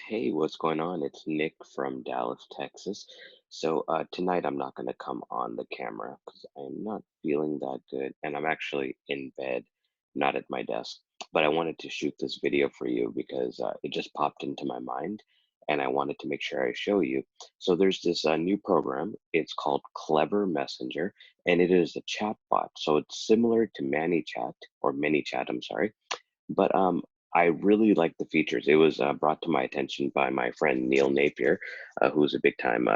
Hey, what's going on? It's Nick from Dallas, Texas. Tonight I'm not going to come on the camera because I'm not feeling that good, and I'm actually in bed, not at my desk. But I wanted to shoot this video for you because it just popped into my mind, and I wanted to make sure I show you. So there's this new program. It's called Clever Messenger, and it is a chatbot. So it's similar to ManyChat or ManyChat, I'm sorry, but I really like the features. It was brought to my attention by my friend Neil Napier, who's a big time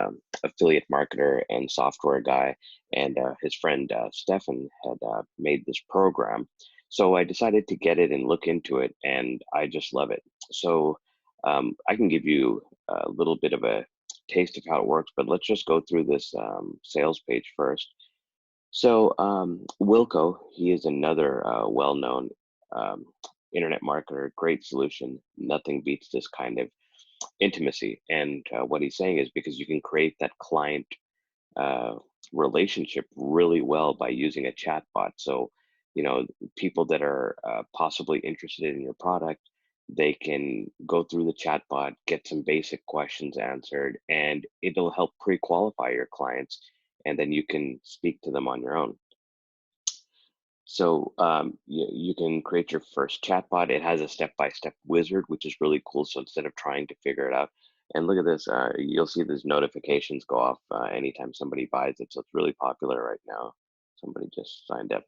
affiliate marketer and software guy. And his friend Stefan had made this program. So I decided to get it and look into it, and I just love it. I can give you a little bit of a taste of how it works, but let's just go through this sales page first. Wilco, he is another well-known um, internet marketer, great solution. Nothing beats this kind of intimacy. And what he's saying is because you can create that client uh, relationship really well by using a chatbot. So, you know, people that are possibly interested in your product, they can go through the chatbot, get some basic questions answered, and it'll help pre-qualify your clients. And then you can speak to them on your own. You can create your first chatbot. It has a step-by-step wizard, which is really cool. So instead of trying to figure it out, and look at this, you'll see these notifications go off anytime somebody buys it. So it's really popular right now. Somebody just signed up.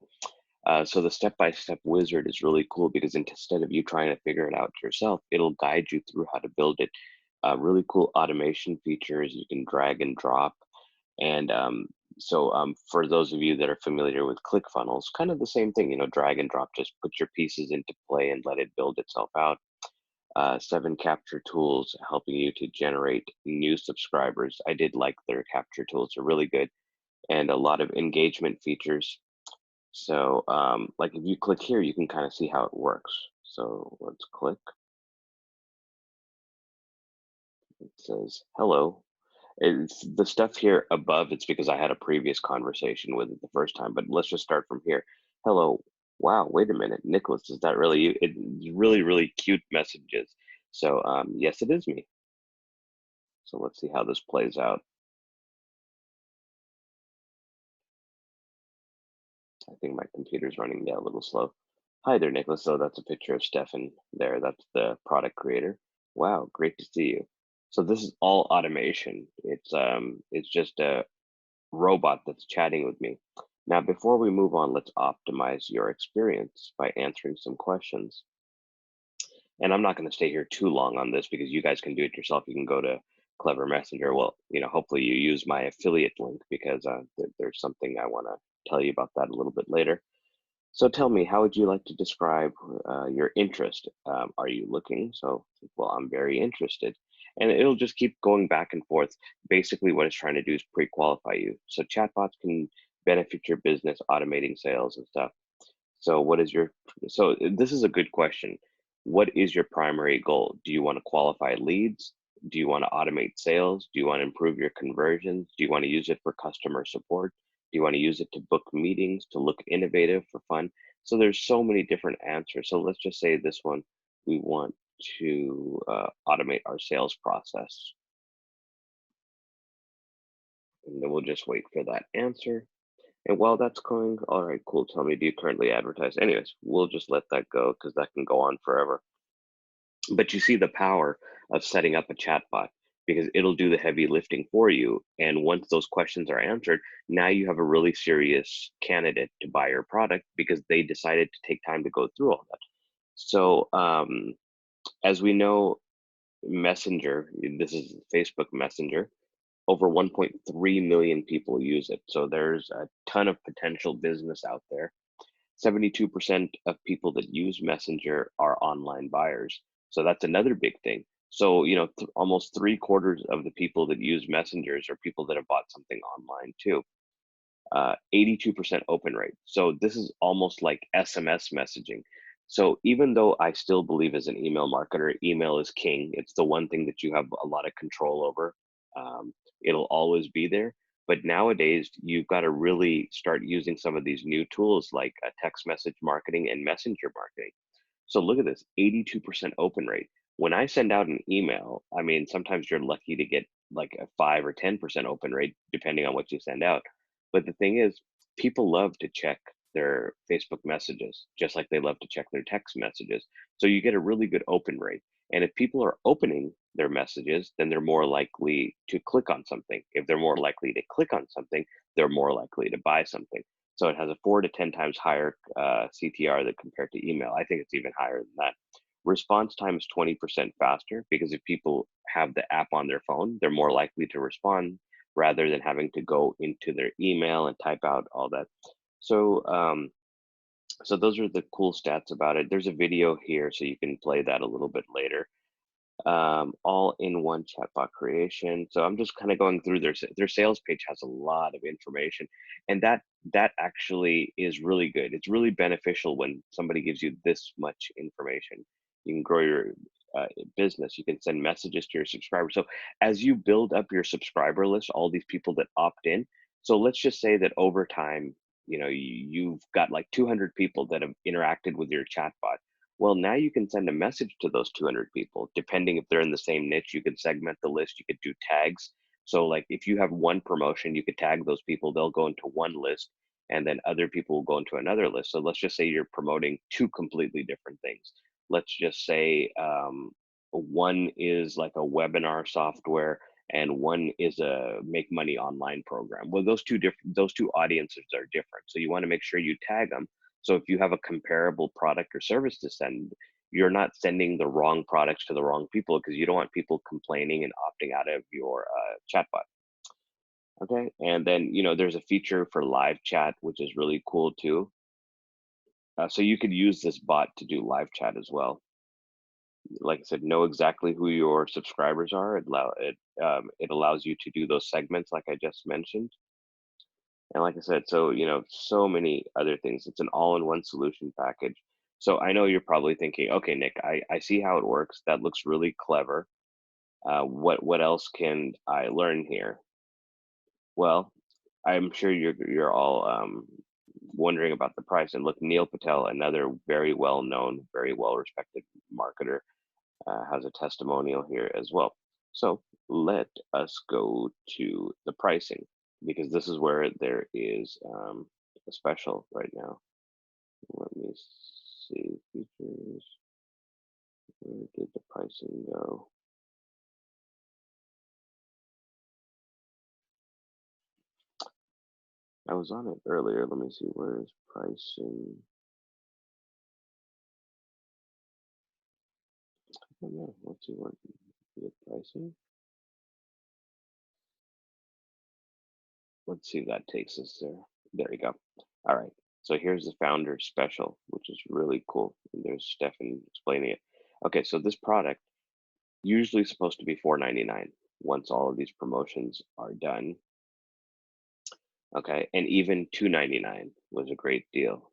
So the step-by-step wizard is really cool because instead of you trying to figure it out yourself, it'll guide you through how to build it. Really cool automation features. You can drag and drop and for those of you that are familiar with ClickFunnels, kind of the same thing, drag and drop, just put your pieces into play and let it build itself out. Seven capture tools helping you to generate new subscribers. I did like their capture tools, are really good, and a lot of engagement features. Like if you click here, you can kind of see how it works. So let's click. It says, hello. It's the stuff here above. It's because I had a previous conversation with it the first time, but let's just start from here. Hello. Wow. Wait a minute. Nicholas, is that really you? It's really, really cute messages. Yes, it is me. So let's see how this plays out. I think my computer's running a little slow. Hi there, Nicholas. So that's a picture of Stefan there. That's the product creator. Wow. Great to see you. So this is all automation. It's just a robot that's chatting with me. Now, before we move on, let's optimize your experience by answering some questions. And I'm not going to stay here too long on this because you guys can do it yourself. You can go to Clever Messenger. Well, hopefully you use my affiliate link because there's something I want to tell you about that a little bit later. So tell me, how would you like to describe your interest? Are you looking? Well, I'm very interested. And it'll just keep going back and forth. Basically, what it's trying to do is pre-qualify you. So chatbots can benefit your business, automating sales and stuff. So what is your, so this is a good question. What is your primary goal? Do you want to qualify leads? Do you want to automate sales? Do you want to improve your conversions? Do you want to use it for customer support? Do you want to use it to book meetings, to look innovative for fun? So there's so many different answers. So let's just say this one, we want to automate our sales process. And then we'll just wait for that answer. And while that's going, all right, cool. Tell me, do you currently advertise? Anyways, we'll just let that go because that can go on forever. But you see the power of setting up a chatbot because it'll do the heavy lifting for you. And once those questions are answered, now you have a really serious candidate to buy your product because they decided to take time to go through all that. As we know, Messenger, this is Facebook Messenger, over 1.3 million people use it. So there's a ton of potential business out there. 72% of people that use Messenger are online buyers. So that's another big thing. So, almost three-quarters of the people that use messengers are people that have bought something online too. 82% open rate. So this is almost like SMS messaging. So even though I still believe as an email marketer, email is king. It's the one thing that you have a lot of control over. It'll always be there. But nowadays, you've got to really start using some of these new tools like text message marketing and messenger marketing. So look at this, 82% open rate. When I send out an email, I mean, sometimes you're lucky to get like a 5 or 10% open rate, depending on what you send out. But the thing is, people love to check their Facebook messages, just like they love to check their text messages. So you get a really good open rate. And if people are opening their messages, then they're more likely to click on something. If they're more likely to click on something, they're more likely to buy something. So it has a 4 to 10 times higher CTR than compared to email. I think it's even higher than that. Response time is 20% faster because if people have the app on their phone, they're more likely to respond rather than having to go into their email and type out all that. So, so those are the cool stats about it. There's a video here, so you can play that a little bit later. All in one chatbot creation. So I'm just kind of going through their sales page has a lot of information, and that actually is really good. It's really beneficial when somebody gives you this much information. You can grow your business. You can send messages to your subscribers. So as you build up your subscriber list, all these people that opt in. So let's just say that over time, you've got like 200 people that have interacted with your chatbot. Well, now you can send a message to those 200 people. Depending if they're in the same niche, you could segment the list. You could do tags. So like if you have one promotion, you could tag those people. They'll go into one list and then other people will go into another list. So let's just say you're promoting two completely different things. Let's just say one is like a webinar software and one is a make money online program. Well, those two audiences are different. So you want to make sure you tag them. So if you have a comparable product or service to send, you're not sending the wrong products to the wrong people because you don't want people complaining and opting out of your chatbot. Okay, and then there's a feature for live chat, which is really cool too. So you could use this bot to do live chat as well. Like I said, know exactly who your subscribers are. It allows you to do those segments, like I just mentioned. And like I said, so so many other things. It's an all-in-one solution package. So I know you're probably thinking, okay, Nick, I see how it works. That looks really clever. What else can I learn here? Well, I'm sure you're all wondering about the price. And look, Neil Patel, another very well-known, very well-respected marketer, has a testimonial here as well. So let us go to the pricing because this is where there is a special right now. Let me see features. Where did the pricing go? I was on it earlier. Let me see. Where is pricing? Oh, no. Let's see what the pricing. Let's see if that takes us there. There we go. All right. So here's the founder special, which is really cool. And there's Stefan explaining it. Okay, so this product usually supposed to be $4.99 once all of these promotions are done. Okay, and even $2.99 was a great deal.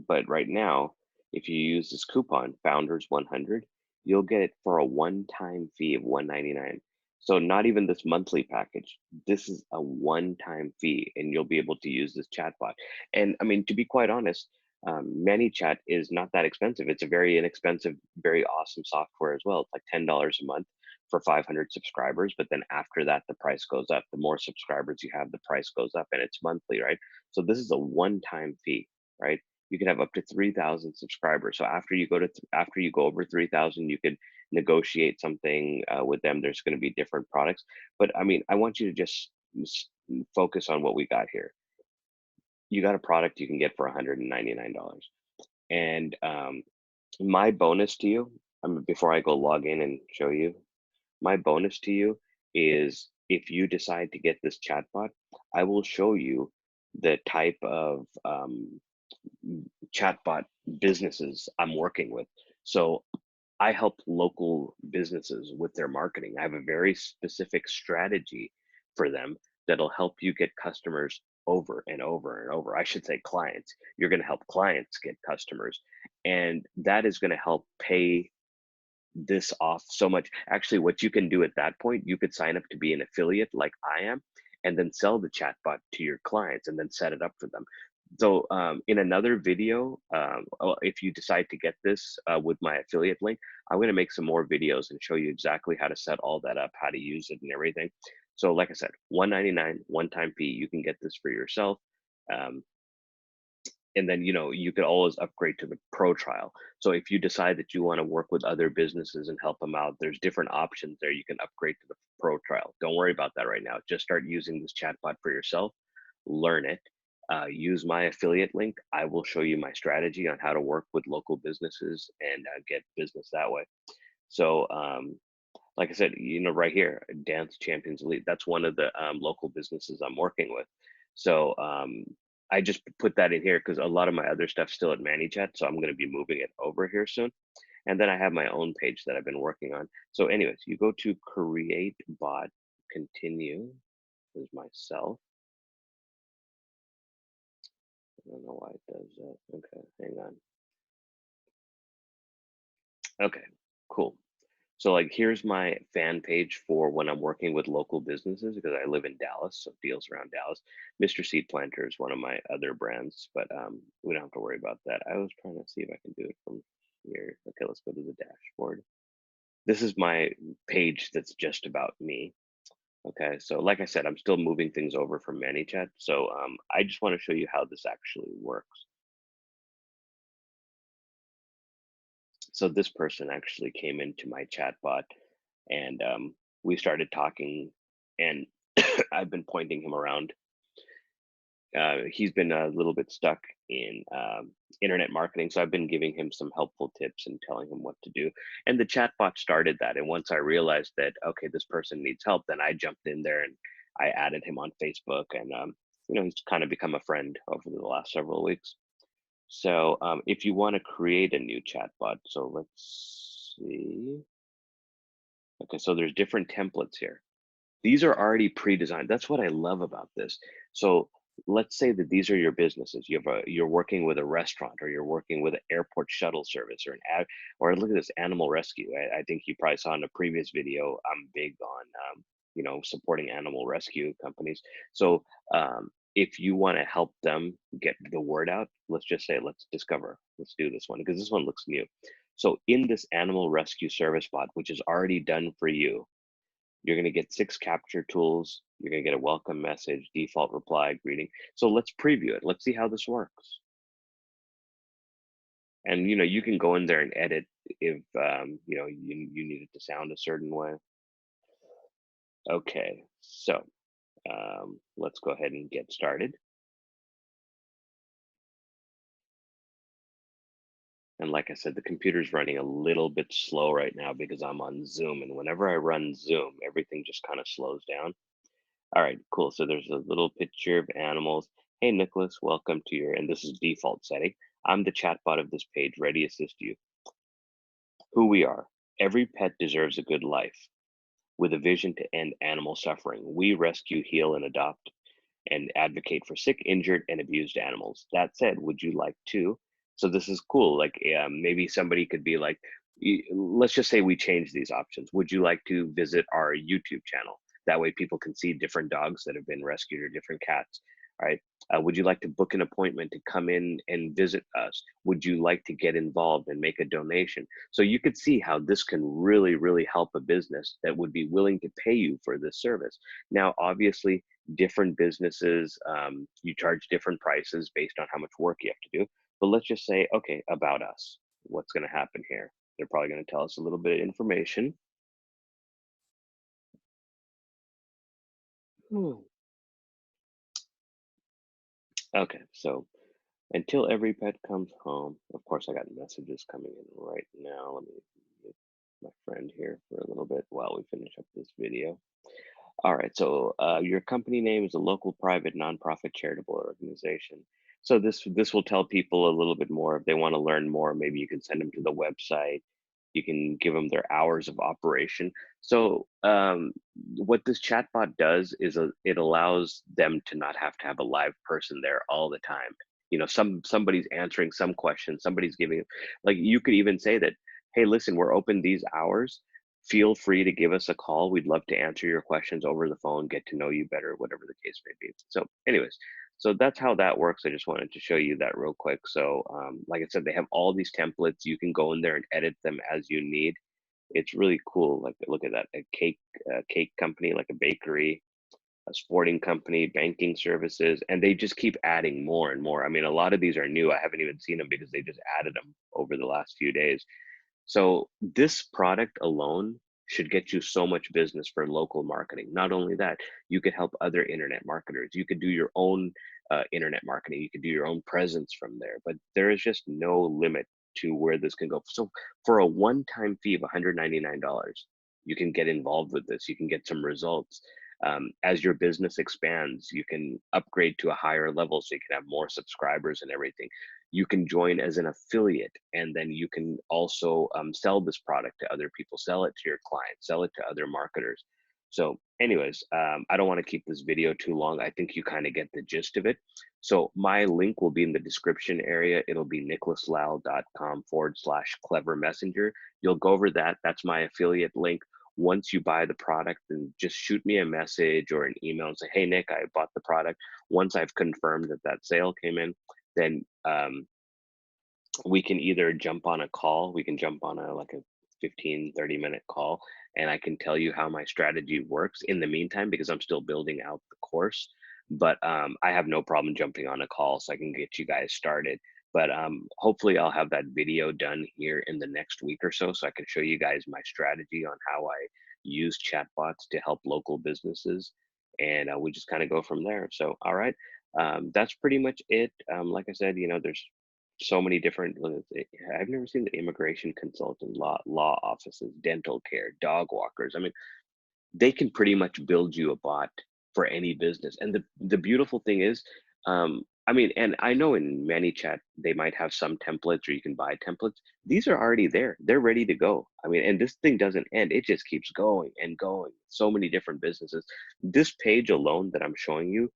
But right now, if you use this coupon, Founders 100, you'll get it for a one-time fee of $1.99. So not even this monthly package. This is a one-time fee, and you'll be able to use this chatbot. And I mean, to be quite honest, ManyChat is not that expensive. It's a very inexpensive, very awesome software as well. It's like $10 a month for 500 subscribers. But then after that, the price goes up. The more subscribers you have, the price goes up, and it's monthly, right? So this is a one-time fee, right? You can have up to 3,000 subscribers. So after you go over 3,000, you could negotiate something with them. There's going to be different products, but I mean, I want you to just focus on what we got here. You got a product you can get for $199, and my bonus to you. Before I go log in and show you, my bonus to you is if you decide to get this chatbot, I will show you the type of chatbot businesses I'm working with. So I help local businesses with their marketing. I have a very specific strategy for them that'll help you get customers over and over and over. I should say clients. You're going to help clients get customers. And that is going to help pay this off so much. Actually, what you can do at that point, you could sign up to be an affiliate like I am, and then sell the chatbot to your clients and then set it up for them. So in another video, if you decide to get this with my affiliate link, I'm going to make some more videos and show you exactly how to set all that up, how to use it and everything. So like I said, $199 one-time fee. You can get this for yourself. Um, and then, you could always upgrade to the pro trial. So if you decide that you want to work with other businesses and help them out, there's different options there. You can upgrade to the pro trial. Don't worry about that right now. Just start using this chatbot for yourself, learn it, use my affiliate link. I will show you my strategy on how to work with local businesses and get business that way. So like I said, right here, Dance Champions Elite, that's one of the local businesses I'm working with. So I just put that in here because a lot of my other stuff's still at ManyChat, so I'm going to be moving it over here soon. And then I have my own page that I've been working on. So anyways, you go to Create Bot, Continue is myself. I don't know why it does that. Okay, hang on. Okay, cool. So like here's my fan page for when I'm working with local businesses because I live in Dallas, so deals around Dallas. Mr. Seed Planter is one of my other brands, but we don't have to worry about that. I was trying to see if I can do it from here. Okay, let's go to the dashboard. This is my page that's just about me. Okay, so like I said, I'm still moving things over from ManyChat, so I just want to show you how this actually works. So this person actually came into my chatbot and we started talking and I've been pointing him around. He's been a little bit stuck in internet marketing, so I've been giving him some helpful tips and telling him what to do. And the chatbot started that. And once I realized that, okay, this person needs help, then I jumped in there and I added him on Facebook. And, he's kind of become a friend over the last several weeks. So if you want to create a new chatbot, so let's see. Okay, so there's different templates here. These are already pre-designed. That's what I love about this. So let's say that these are your businesses. You're working with a restaurant, or you're working with an airport shuttle service, or an ad, or look at this animal rescue. I think you probably saw in a previous video. I'm big on supporting animal rescue companies. So if you want to help them get the word out, let's just say let's do this one because this one looks new. So in this animal rescue service bot, which is already done for you, you're going to get 6 capture tools. You're going to get a welcome message, default reply, greeting. So let's preview it. Let's see how this works. And you can go in there and edit if you need it to sound a certain way. Okay, so let's go ahead and get started. And like I said, the computer's running a little bit slow right now because I'm on Zoom. And whenever I run Zoom, everything just kind of slows down. All right, cool. So there's a little picture of animals. Hey, Nicholas, welcome to and this is default setting. I'm the chatbot of this page, ready to assist you. Who we are. Every pet deserves a good life with a vision to end animal suffering. We rescue, heal, and adopt and advocate for sick, injured, and abused animals. That said, would you like to? So this is cool. Like maybe somebody could be like, let's just say we change these options. Would you like to visit our YouTube channel? That way people can see different dogs that have been rescued or different cats. All right. Would you like to book an appointment to come in and visit us? Would you like to get involved and make a donation? So you could see how this can really, really help a business that would be willing to pay you for this service. Now, obviously, different businesses, you charge different prices based on how much work you have to do. But let's just say, okay, about us, what's going to happen here? They're probably going to tell us a little bit of information. Hmm. Okay, so until every pet comes home, of course, I got messages coming in right now. Let me get my friend here for a little bit while we finish up this video. All right, so your company name is a local private nonprofit charitable organization. So this will tell people a little bit more if they want to learn more. Maybe you can send them to the website. You can give them their hours of operation. So what this chatbot does is it allows them to not have to have a live person there all the time. Somebody's answering some question, somebody's giving, like you could even say that, hey, listen, we're open these hours feel free to give us a call. We'd love to answer your questions over the phone, get to know you better, whatever the case may be. So, anyways, so that's how that works. I just wanted to show you that real quick. So, like I said, they have all these templates. You can go in there and edit them as you need. It's really cool. Like, look at that, a cake company, like a bakery, a sporting company, banking services, and they just keep adding more and more. I mean, a lot of these are new. I haven't even seen them because they just added them over the last few days. So this product alone should get you so much business for local marketing. Not only that, you could help other internet marketers. You could do your own internet marketing. You could do your own presence from there. But there is just no limit to where this can go. So for a one-time fee of $199, you can get involved with this. You can get some results. As your business expands, you can upgrade to a higher level so you can have more subscribers and everything. You can join as an affiliate, and then you can also sell this product to other people, sell it to your clients, sell it to other marketers. So anyways, I don't want to keep this video too long. I think you kind of get the gist of it. So my link will be in the description area. It'll be nicholaslal.com/clever messenger. You'll go over that. That's my affiliate link. Once you buy the product, then just shoot me a message or an email and say, hey, Nick, I bought the product. Once I've confirmed that that sale came in, then we can either jump on a call. We can jump on a like a 15-30 minute call, and I can tell you how my strategy works in the meantime because I'm still building out the course. But I have no problem jumping on a call so I can get you guys started. But hopefully I'll have that video done here in the next week or so I can show you guys my strategy on how I use chatbots to help local businesses. And we just kind of go from there. So, all right. That's pretty much it. Like I said, there's so many different I've never seen the immigration consultant, law offices, dental care, dog walkers. I mean, they can pretty much build you a bot for any business. And the beautiful thing is, I mean, and I know in ManyChat they might have some templates or you can buy templates. These are already there. They're ready to go. I mean, and this thing doesn't end. It just keeps going and going. So many different businesses. This page alone that I'm showing you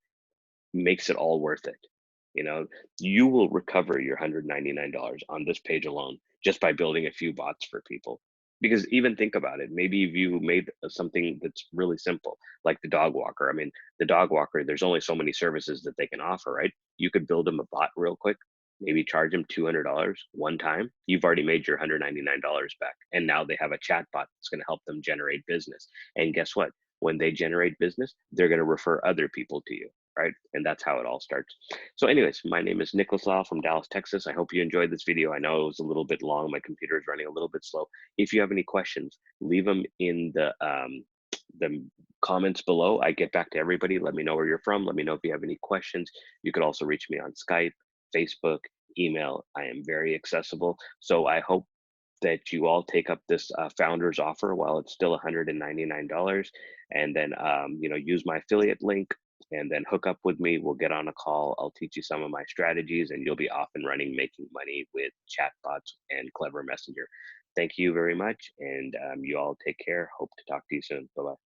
makes it all worth it. You know, you will recover your $199 on this page alone just by building a few bots for people. Because even think about it, maybe if you made something that's really simple, like the dog walker. I mean, the dog walker, there's only so many services that they can offer, right? You could build them a bot real quick, maybe charge them $200 one time. You've already made your $199 back. And now they have a chat bot that's going to help them generate business. And guess what? When they generate business, they're going to refer other people to you, right? And that's how it all starts. So anyways, my name is Nicholas Lau from Dallas, Texas. I hope you enjoyed this video. I know it was a little bit long. My computer is running a little bit slow. If you have any questions, leave them in the comments below. I get back to everybody. Let me know where you're from. Let me know if you have any questions. You could also reach me on Skype, Facebook, email. I am very accessible. So I hope that you all take up this founder's offer while it's still $199, and then use my affiliate link and then hook up with me. We'll get on a call. I'll teach you some of my strategies and you'll be off and running, making money with chatbots and Clever Messenger. Thank you very much, and you all take care. Hope to talk to you soon. Bye bye.